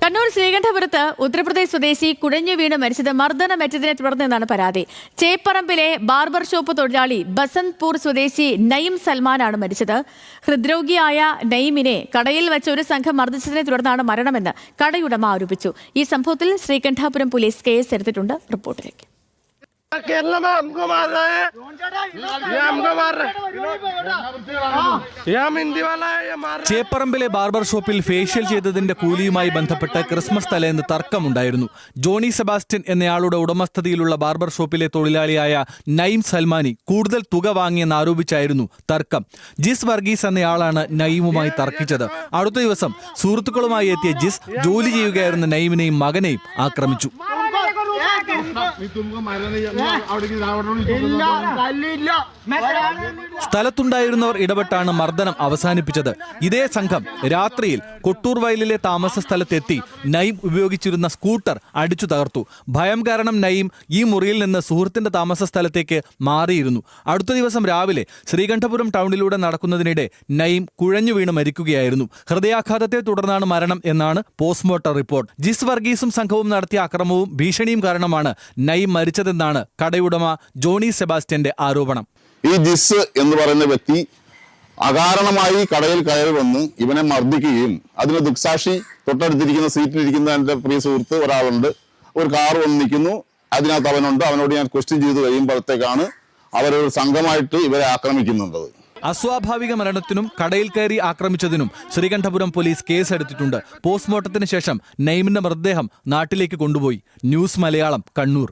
കണ്ണൂർ ശ്രീകണ്ഠപുരത്ത് ഉത്തർപ്രദേശ് സ്വദേശി കുഴഞ്ഞു വീണ് മരിച്ചത് മർദ്ദനമേറ്റതിനെ തുടർന്നെന്നാണ് പരാതി. ചേപ്പറമ്പിലെ ബാർബർ ഷോപ്പ് തൊഴിലാളി ബസന്ത്പൂർ സ്വദേശി നയിം സൽമാനാണ് മരിച്ചത്. ഹൃദ്രോഗിയായ നയിമിനെ കടയിൽ വെച്ച് ഒരു സംഘം മർദ്ദിച്ചതിനെ തുടർന്നാണ് മരണമെന്ന് കടയുടമ ആരോപിച്ചു. ഈ സംഭവത്തിൽ ശ്രീകണ്ഠാപുരം പോലീസ് കേസ് എടുത്തിട്ടുണ്ട്. റിപ്പോർട്ടിലേക്ക്. ചേപ്പറമ്പിലെ ബാർബർ ഷോപ്പിൽ ഫേഷ്യൽ ചെയ്തതിന്റെ കൂലിയുമായി ബന്ധപ്പെട്ട് ക്രിസ്മസ് തലേന്ന് തർക്കമുണ്ടായിരുന്നു. ജോണി സെബാസ്റ്റ്യൻ എന്നയാളുടെ ഉടമസ്ഥതയിലുള്ള ബാർബർ ഷോപ്പിലെ തൊഴിലാളിയായ നയിം സൽമാനി കൂടുതൽ തുക വാങ്ങിയെന്ന് ആരോപിച്ചായിരുന്നു തർക്കം. ജിസ് വർഗീസ് എന്നയാളാണ് നയിമുമായി തർക്കിച്ചത്. അടുത്ത ദിവസം സുഹൃത്തുക്കളുമായി എത്തിയ ജിസ് ജോലി ചെയ്യുകയായിരുന്ന നയിമിനെയും മകനെയും ആക്രമിച്ചു. സ്ഥലത്തുണ്ടായിരുന്നവർ ഇടപെട്ടാണ് മർദ്ദനം അവസാനിപ്പിച്ചത്. ഇതേ സംഘം രാത്രിയിൽ കൊട്ടൂർ വയലിലെ താമസ സ്ഥലത്തെത്തി നയിം ഉപയോഗിച്ചിരുന്ന സ്കൂട്ടർ അടിച്ചു തകർത്തു. ഭയം കാരണം നയിം ഈ മുറിയിൽ നിന്ന് സുഹൃത്തിന്റെ താമസ സ്ഥലത്തേക്ക് മാറിയിരുന്നു. അടുത്ത ദിവസം രാവിലെ ശ്രീകണ്ഠപുരം ടൗണിലൂടെ നടക്കുന്നതിനിടെ നയിം കുഴഞ്ഞു വീണ് മരിക്കുകയായിരുന്നു. ഹൃദയാഘാതത്തെ തുടർന്നാണ് മരണം എന്നാണ് പോസ്റ്റ്മോർട്ടം റിപ്പോർട്ട്. ജിസ് വർഗീസും സംഘവും നടത്തിയ അക്രമവും ഭീഷണിയും കാരണമാണ് നയിം മരിച്ചതെന്നാണ് കടയുടമ ജോണി സെബാസ്റ്റ്യന്റെ ആരോപണം. ഈ ജിസ് എന്ന് പറയുന്ന വ്യക്തി അകാരണമായി കടയിൽ കയറി വന്ന് ഇവനെ മർദ്ദിക്കുകയും അതിന് ദുക്സാക്ഷി തൊട്ടടുത്തിരിക്കുന്ന സീറ്റിലിരിക്കുന്ന എൻ്റെ പ്രിയ സുഹൃത്ത് ഒരാളുണ്ട്. ഒരു കാർ വന്ന് നിൽക്കുന്നു, അതിനകത്ത് അവനുണ്ട്. അവനോട് ഞാൻ ക്വസ്റ്റ്യൻ ചെയ്ത് കഴിയുമ്പോഴത്തേക്കാണ് അവരൊരു സംഘമായിട്ട് ഇവരെ ആക്രമിക്കുന്നുണ്ട്. അസ്വാഭാവിക മരണത്തിനും കടയിൽ കയറി ആക്രമിച്ചതിനും ശ്രീകണ്ഠപുരം പോലീസ് കേസെടുത്തിട്ടുണ്ട്. പോസ്റ്റ്മോർട്ടത്തിന് ശേഷം നയിമിന്റെ മൃതദേഹം നാട്ടിലേക്ക് കൊണ്ടുപോയി. ന്യൂസ് മലയാളം, കണ്ണൂർ.